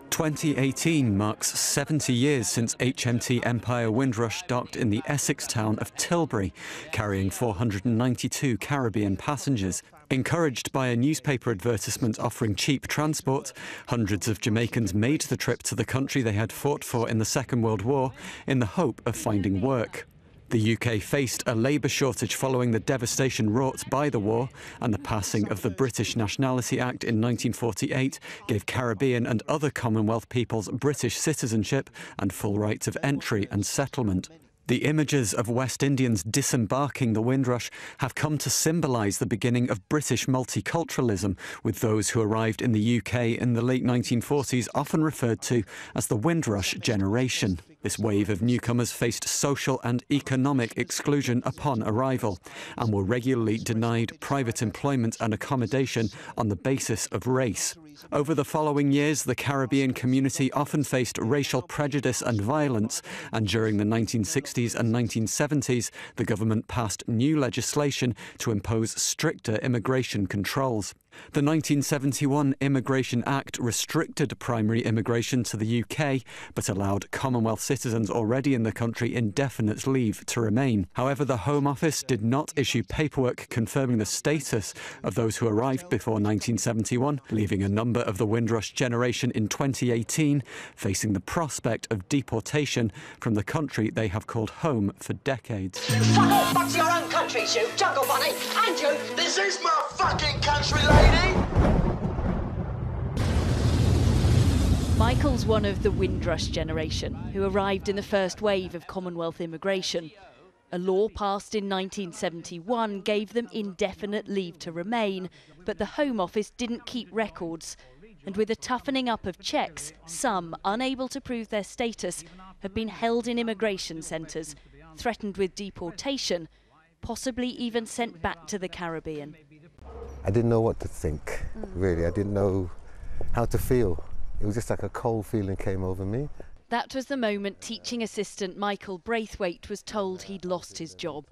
2018 marks 70 years since HMT Empire Windrush docked in the Essex town of Tilbury, carrying 492 Caribbean passengers. Encouraged by a newspaper advertisement offering cheap transport, hundreds of Jamaicans made the trip to the country they had fought for in the Second World War in the hope of finding work. The UK faced a labour shortage following the devastation wrought by the war, and the passing of the British Nationality Act in 1948 gave Caribbean and other Commonwealth peoples British citizenship and full rights of entry and settlement. The images of West Indians disembarking the Windrush have come to symbolise the beginning of British multiculturalism, with those who arrived in the UK in the late 1940s often referred to as the Windrush generation. This wave of newcomers faced social and economic exclusion upon arrival and were regularly denied private employment and accommodation on the basis of race. Over the following years, the Caribbean community often faced racial prejudice and violence, and during the 1960s and 1970s, the government passed new legislation to impose stricter immigration controls. The 1971 Immigration Act restricted primary immigration to the UK, but allowed Commonwealth citizens already in the country indefinite leave to remain. However, the Home Office did not issue paperwork confirming the status of those who arrived before 1971, leaving a number of the Windrush generation in 2018 facing the prospect of deportation from the country they have called home for decades. Fuck off back to your own country, you jungle bunny! And you! This is my fucking country, lady! Michael's one of the Windrush generation who arrived in the first wave of Commonwealth immigration. A law passed in 1971 gave them indefinite leave to remain, but the Home Office didn't keep records. And with a toughening up of checks, some, unable to prove their status, have been held in immigration centres, threatened with deportation, possibly even sent back to the Caribbean. I didn't know what to think, really. I didn't know how to feel. It was just like a cold feeling came over me. That was the moment teaching assistant Michael Braithwaite was told he'd lost his job.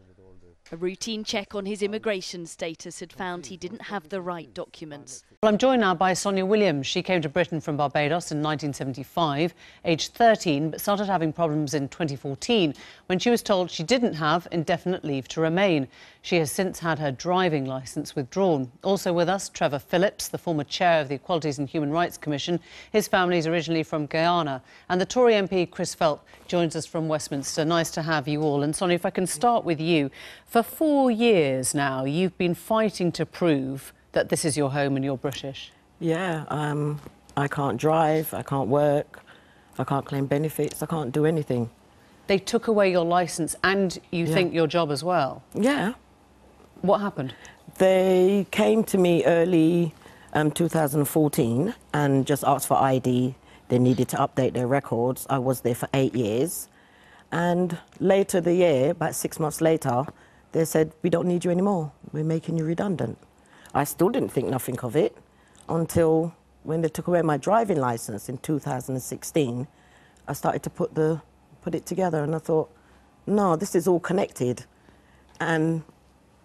A routine check on his immigration status had found he didn't have the right documents. Well, I'm joined now by Sonia Williams. She came to Britain from Barbados in 1975, aged 13, but started having problems in 2014 when she was told she didn't have indefinite leave to remain. She has since had her driving licence withdrawn. Also with us, Trevor Phillips, the former chair of the Equalities and Human Rights Commission. His family is originally from Guyana. And the Tory MP, Chris Phelps, joins us from Westminster. Nice to have you all. And Sonia, if I can start with you. For 4 years now, you've been fighting to prove that this is your home and you're British. Yeah, I can't drive, I can't work, I can't claim benefits, I can't do anything. They took away your licence and you think your job as well? Yeah. What happened? They came to me early 2014 and just asked for ID. They needed to update their records. I was there for 8 years. And later the year, about 6 months later, they said, we don't need you anymore, we're making you redundant. I still didn't think nothing of it until when they took away my driving licence in 2016, I started to put it together and I thought, no, this is all connected. And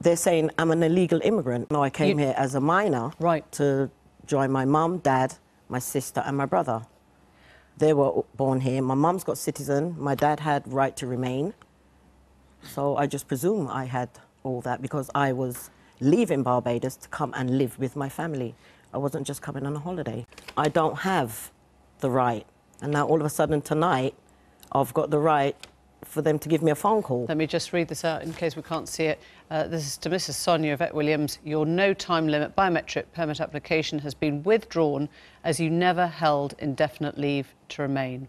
they're saying I'm an illegal immigrant. No, I came here as a minor to join my mum, dad, my sister and my brother. They were born here. My mum's got citizen, my dad had right to remain. So I just presume I had all that because I was leaving Barbados to come and live with my family. I wasn't just coming on a holiday. I don't have the right. And now all of a sudden tonight, I've got the right for them to give me a phone call. Let me just read this out in case we can't see it. This is to Mrs. Sonia Yvette Williams. Your no time limit biometric permit application has been withdrawn as you never held indefinite leave to remain.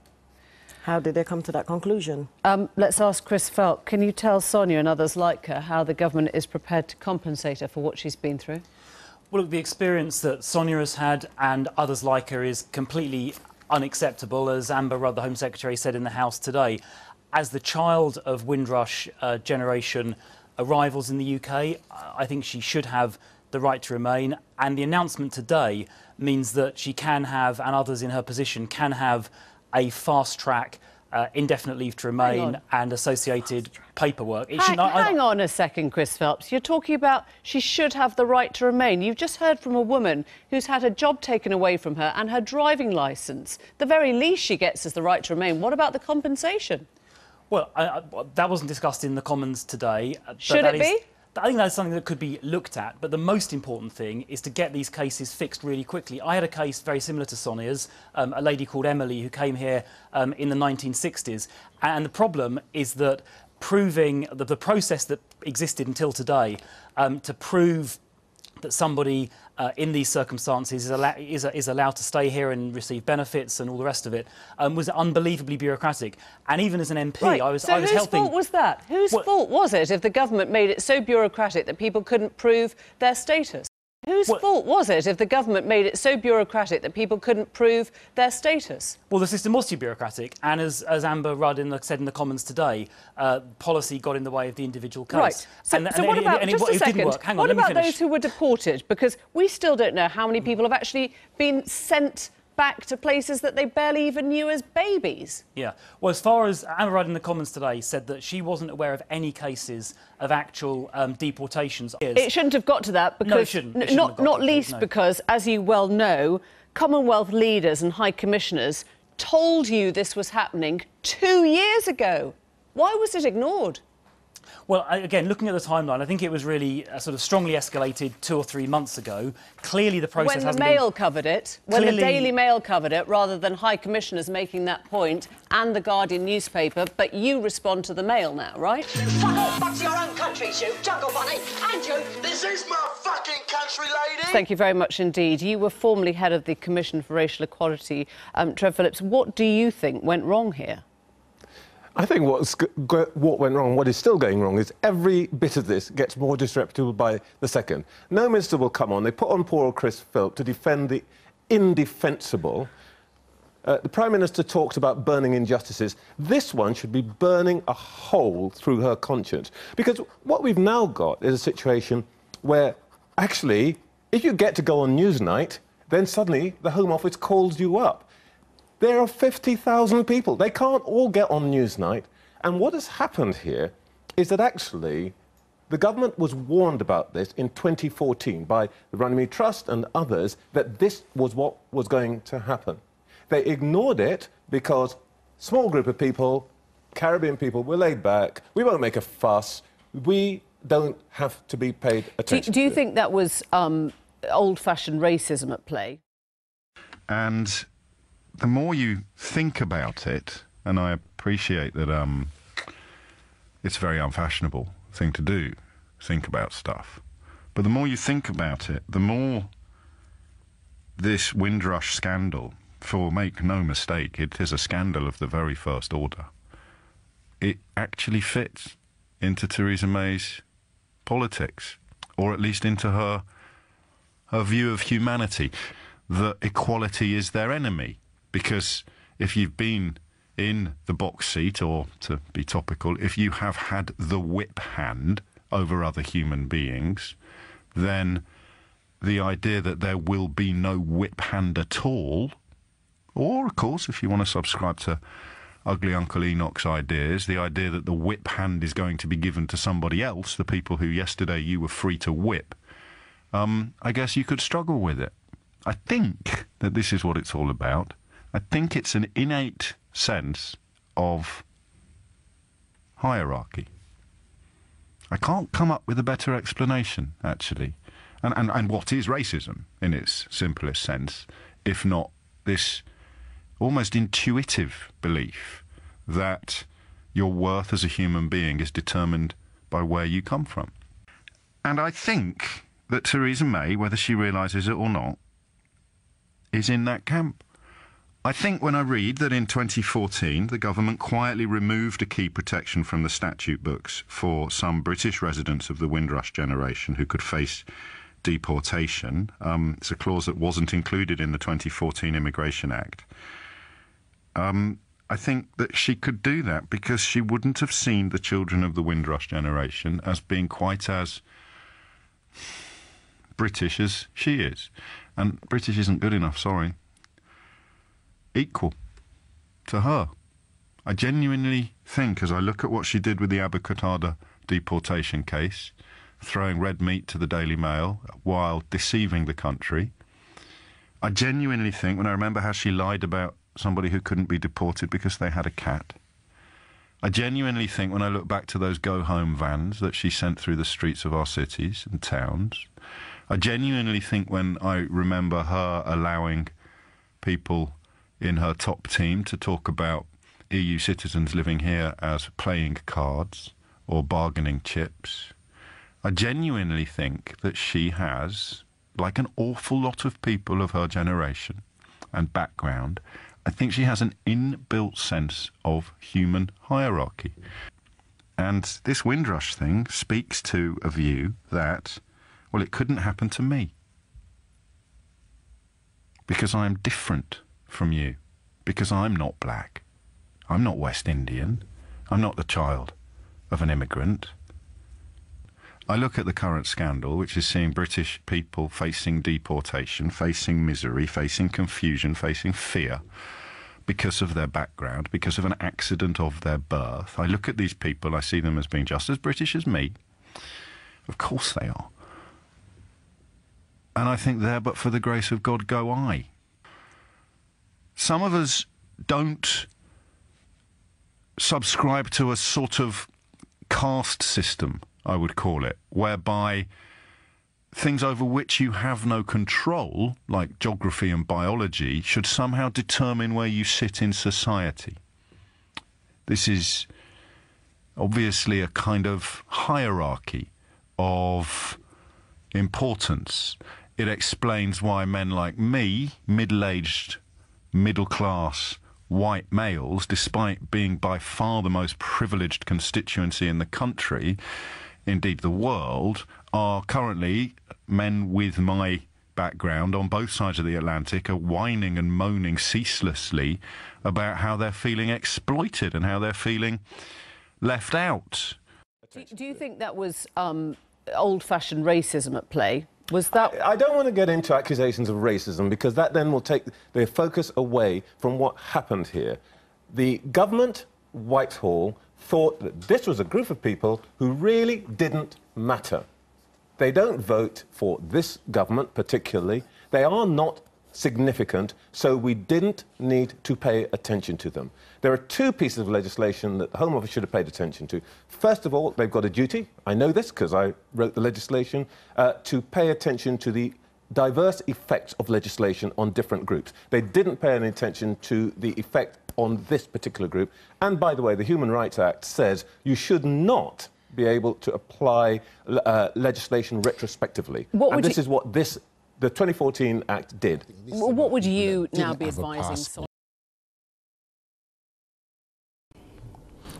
How did they come to that conclusion? Let's ask Chris Phelps. Can you tell Sonia and others like her how the government is prepared to compensate her for what she's been through? Well, the experience that Sonia has had and others like her is completely unacceptable, as Amber Rudd, the Home Secretary, said in the House today. As the child of Windrush generation arrivals in the UK, I think she should have the right to remain. And the announcement today means that she can have, and others in her position can have, a fast-track indefinite leave to remain and associated paperwork. Hang on a second, Chris Phelps. You're talking about she should have the right to remain. You've just heard from a woman who's had her job taken away from her and her driving licence. The very least she gets is the right to remain. What about the compensation? Well, that wasn't discussed in the Commons today. Should it be? I think that's something that could be looked at, but the most important thing is to get these cases fixed really quickly. I had a case very similar to Sonia's, a lady called Emily who came here in the 1960s, and the problem is that proving the process that existed until today to prove that somebody in these circumstances is allowed to stay here and receive benefits and all the rest of it was unbelievably bureaucratic. And even as an MP, right. I was whose helping. Fault was that? Whose fault was it if the government made it so bureaucratic that people couldn't prove their status? Whose fault was it if the government made it so bureaucratic that people couldn't prove their status? Well, the system was too bureaucratic, and as Amber Rudd said in the Commons today, policy got in the way of the individual case. Right. So what about, just a second, what about those who were deported? Because we still don't know how many people have actually been sent back to places that they barely even knew as babies. Yeah. Well, as far as Amber Rudd in the Commons today said that she wasn't aware of any cases of actual deportations. It shouldn't have got to that because... No, it shouldn't. Not least because, as you well know, Commonwealth leaders and High Commissioners told you this was happening 2 years ago. Why was it ignored? Well, again, looking at the timeline, I think it was really sort of strongly escalated 2 or 3 months ago. Clearly, the process hasn't been... When the Mail covered it, when the Daily Mail covered it, rather than High Commissioners making that point, and the Guardian newspaper, but you respond to the Mail now, right? Fuck off back to your own countries, you jungle bunny, and you. This is my fucking country, lady. Thank you very much indeed. You were formerly head of the Commission for Racial Equality. Trev Phillips, what do you think went wrong here? I think what went wrong, what is still going wrong, is every bit of this gets more disreputable by the second. No minister will come on. They put on poor old Chris Philp to defend the indefensible. The Prime Minister talks about burning injustices. This one should be burning a hole through her conscience. Because what we've now got is a situation where, actually, if you get to go on Newsnight, then suddenly the Home Office calls you up. There are 50,000 people. They can't all get on Newsnight. And what has happened here is that actually the government was warned about this in 2014 by the Runnymede Trust and others that this was what was going to happen. They ignored it because small group of people, Caribbean people, were laid back. We won't make a fuss. We don't have to be paid attention to. Do you think that was old-fashioned racism at play? And the more you think about it, and I appreciate that it's a very unfashionable thing to do, think about stuff, but the more you think about it, the more this Windrush scandal, for make no mistake, it is a scandal of the very first order, it actually fits into Theresa May's politics, or at least into her view of humanity, that equality is their enemy. Because if you've been in the box seat, or to be topical, if you have had the whip hand over other human beings, then the idea that there will be no whip hand at all, or, of course, if you want to subscribe to ugly Uncle Enoch's ideas, the idea that the whip hand is going to be given to somebody else, the people who yesterday you were free to whip, I guess you could struggle with it. I think that this is what it's all about. I think it's an innate sense of hierarchy. I can't come up with a better explanation, actually. And what is racism, in its simplest sense, if not this almost intuitive belief that your worth as a human being is determined by where you come from. And I think that Theresa May, whether she realises it or not, is in that camp. I think when I read that in 2014 the government quietly removed a key protection from the statute books for some British residents of the Windrush generation who could face deportation, it's a clause that wasn't included in the 2014 Immigration Act. I think that she could do that because she wouldn't have seen the children of the Windrush generation as being quite as British as she is. And British isn't good enough, sorry. Equal to her. I genuinely think, as I look at what she did with the Abu Qatada deportation case, throwing red meat to the Daily Mail while deceiving the country, I genuinely think, when I remember how she lied about somebody who couldn't be deported because they had a cat, I genuinely think, when I look back to those go-home vans that she sent through the streets of our cities and towns, I genuinely think when I remember her allowing people in her top team to talk about EU citizens living here as playing cards or bargaining chips, I genuinely think that she has, like an awful lot of people of her generation and background, I think she has an inbuilt sense of human hierarchy. And this Windrush thing speaks to a view that, well, it couldn't happen to me because I am different from you, because I'm not black, I'm not West Indian, I'm not the child of an immigrant. I look at the current scandal, which is seeing British people facing deportation, facing misery, facing confusion, facing fear because of their background, because of an accident of their birth. I look at these people, I see them as being just as British as me. Of course they are. And I think there, but for the grace of God, go I. Some of us don't subscribe to a sort of caste system, I would call it, whereby things over which you have no control, like geography and biology, should somehow determine where you sit in society. This is obviously a kind of hierarchy of importance. It explains why men like me, middle-aged, middle-class, white males, despite being by far the most privileged constituency in the country, indeed the world, are currently men with my background on both sides of the Atlantic are whining and moaning ceaselessly about how they're feeling exploited and how they're feeling left out. Do you think that was old-fashioned racism at play? Was that... I don't want to get into accusations of racism because that then will take the focus away from what happened here. The government, Whitehall, thought that this was a group of people who really didn't matter. They don't vote for this government particularly. They are not significant, so we didn't need to pay attention to them. There are two pieces of legislation that the Home Office should have paid attention to. First of all, they've got a duty, I know this because I wrote the legislation, to pay attention to the diverse effects of legislation on different groups. They didn't pay any attention to the effect on this particular group. And by the way, the Human Rights Act says you should not be able to apply legislation retrospectively. And this is what the 2014 Act did. What would you now be advising?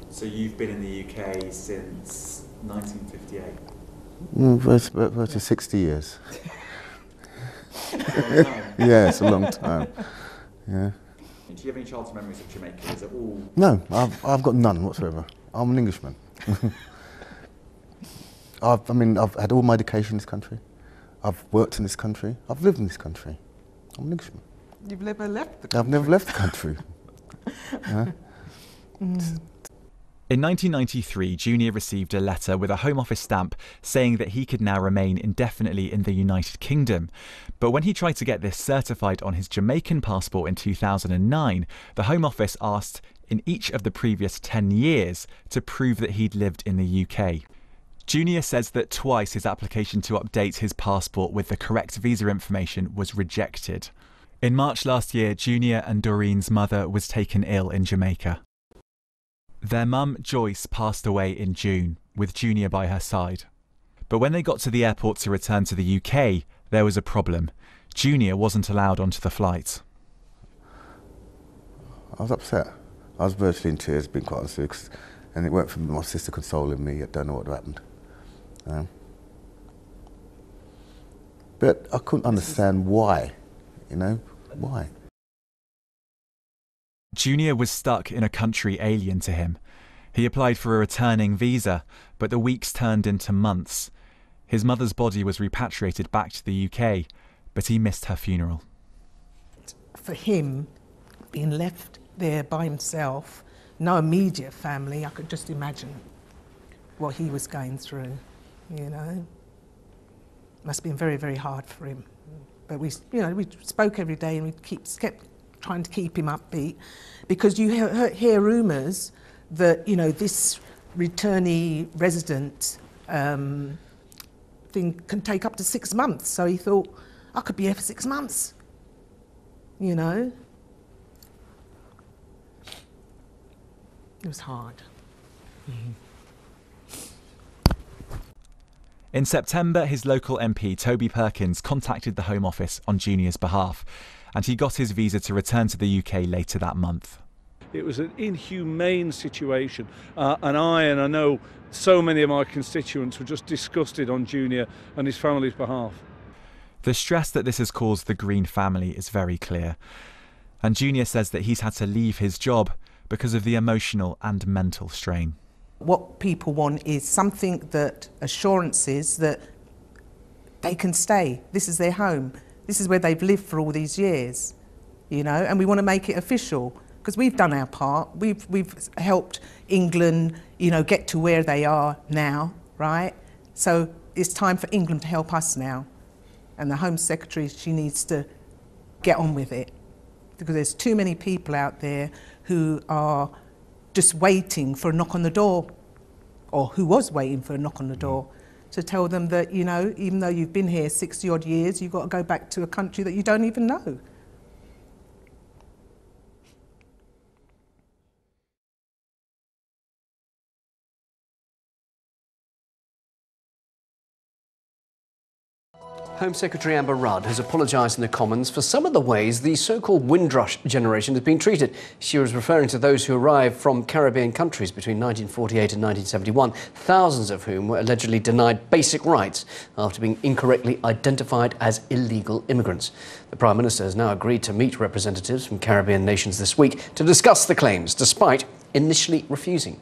So you've been in the UK since 1958? About 60 years. Yeah, it's a long time. Yeah. Do you have any childhood memories of Jamaica? Is it all... No, I've got none whatsoever. I'm an Englishman. I've had all my education in this country. I've worked in this country. I've lived in this country. I'm an Englishman. You've never left the country? I've never left the country. In 1993, Junior received a letter with a Home Office stamp saying that he could now remain indefinitely in the United Kingdom. But when he tried to get this certified on his Jamaican passport in 2009, the Home Office asked in each of the previous 10 years to prove that he'd lived in the UK. Junior says that twice his application to update his passport with the correct visa information was rejected. In March last year, Junior and Doreen's mother was taken ill in Jamaica. Their mum, Joyce, passed away in June, with Junior by her side. But when they got to the airport to return to the UK, there was a problem. Junior wasn't allowed onto the flight. I was upset. I was virtually in tears, being quite honest, and it went from my sister consoling me, I don't know what happened. But I couldn't understand why, why? Junior was stuck in a country alien to him. He applied for a returning visa, but the weeks turned into months. His mother's body was repatriated back to the UK, but he missed her funeral. For him, being left there by himself, no immediate family, I could just imagine what he was going through, you know. Must have been very, very hard for him. But we spoke every day, and we kept trying to keep him upbeat, because you hear rumours that, you know, this returnee resident thing can take up to 6 months. So he thought, I could be here for 6 months, you know. It was hard. Mm-hmm. In September, his local MP, Toby Perkins, contacted the Home Office on Junior's behalf, and he got his visa to return to the UK later that month. It was an inhumane situation, and I know so many of my constituents were just disgusted on Junior and his family's behalf. The stress that this has caused the Green family is very clear, and Junior says that he's had to leave his job because of the emotional and mental strain. What people want is something that assurances that they can stay. This is their home. This is where they've lived for all these years, you know, and we want to make it official, because we've done our part. We've helped England, you know, get to where they are now, right? So it's time for England to help us now. And the Home Secretary, she needs to get on with it, because there's too many people out there who are just waiting for a knock on the door, or who was waiting for a knock on the door, to tell them that, you know, even though you've been here 60-odd years, you've got to go back to a country that you don't even know. Home Secretary Amber Rudd has apologised in the Commons for some of the ways the so-called Windrush generation has been treated. She was referring to those who arrived from Caribbean countries between 1948 and 1971, thousands of whom were allegedly denied basic rights after being incorrectly identified as illegal immigrants. The Prime Minister has now agreed to meet representatives from Caribbean nations this week to discuss the claims, despite initially refusing.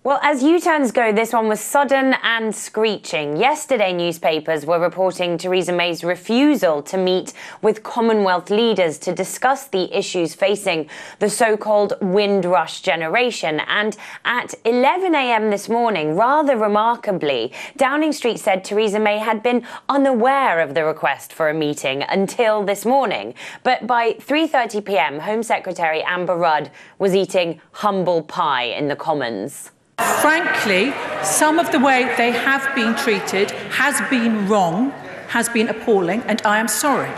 Well, as U-turns go, this one was sudden and screeching. Yesterday, newspapers were reporting Theresa May's refusal to meet with Commonwealth leaders to discuss the issues facing the so-called Windrush generation. And at 11 a.m. this morning, rather remarkably, Downing Street said Theresa May had been unaware of the request for a meeting until this morning. But by 3:30 p.m, Home Secretary Amber Rudd was eating humble pie in the Commons. Frankly, some of the way they have been treated has been wrong, has been appalling, and I am sorry.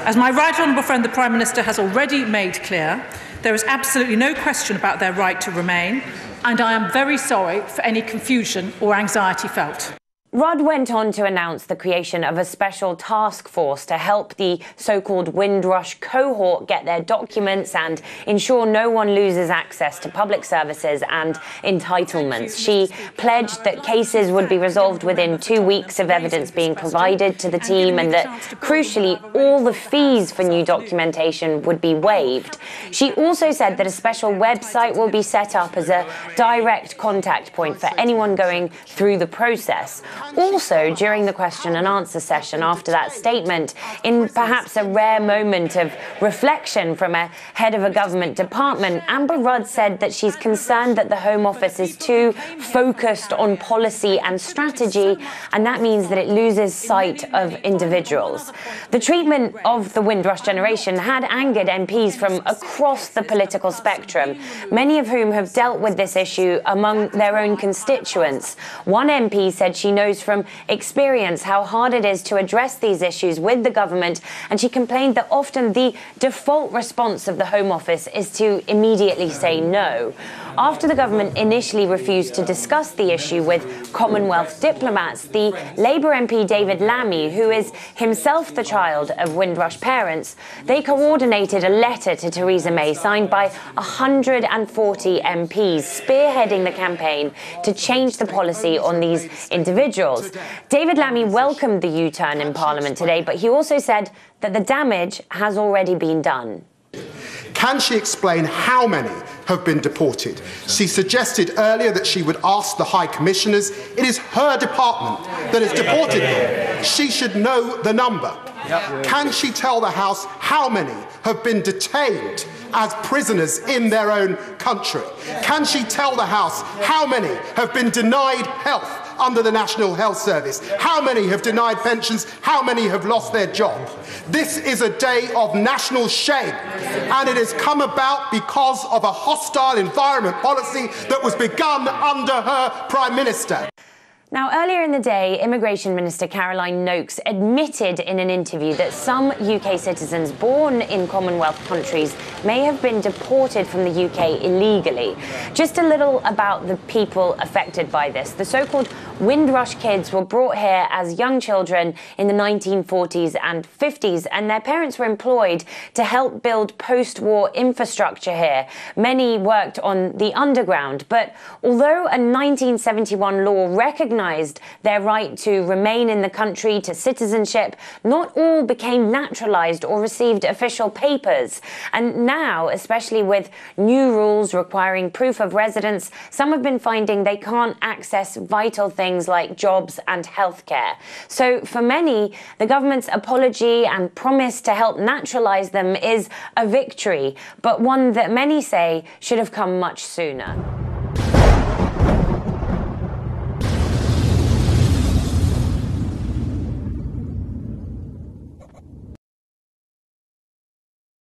As my right honourable friend, the Prime Minister, has already made clear, there is absolutely no question about their right to remain, and I am very sorry for any confusion or anxiety felt. Rudd went on to announce the creation of a special task force to help the so-called Windrush cohort get their documents and ensure no one loses access to public services and entitlements. She pledged that cases would be resolved within 2 weeks of evidence being provided to the team, and that, crucially, all the fees for new documentation would be waived. She also said that a special website will be set up as a direct contact point for anyone going through the process. Also, during the question and answer session after that statement, in perhaps a rare moment of reflection from a head of a government department, Amber Rudd said that she's concerned that the Home Office is too focused on policy and strategy, and that means that it loses sight of individuals. The treatment of the Windrush generation had angered MPs from across the political spectrum, many of whom have dealt with this issue among their own constituents. One MP said she knows from experience how hard it is to address these issues with the government, and she complained that often the default response of the Home Office is to immediately say no. After the government initially refused to discuss the issue with Commonwealth diplomats, the Labour MP David Lammy, who is himself the child of Windrush parents, they coordinated a letter to Theresa May signed by 140 MPs, spearheading the campaign to change the policy on these individuals. David Lammy welcomed the U-turn in Parliament today, but he also said that the damage has already been done. Can she explain how many have been deported? She suggested earlier that she would ask the High Commissioners. It is her department that has deported them. She should know the number. Can she tell the House how many have been detained as prisoners in their own country? Can she tell the House how many have been denied health under the National Health Service? How many have denied pensions? How many have lost their job? This is a day of national shame, and it has come about because of a hostile environment policy that was begun under her Prime Minister. Now, earlier in the day, Immigration Minister Caroline Nokes admitted in an interview that some UK citizens born in Commonwealth countries may have been deported from the UK illegally. Just a little about the people affected by this. The so-called Windrush kids were brought here as young children in the 1940s and 50s, and their parents were employed to help build post-war infrastructure here. Many worked on the underground, but although a 1971 law recognised their right to remain in the country, to citizenship, not all became naturalised or received official papers. And now, especially with new rules requiring proof of residence, some have been finding they can't access vital things like jobs and healthcare. So for many, the government's apology and promise to help naturalise them is a victory, but one that many say should have come much sooner.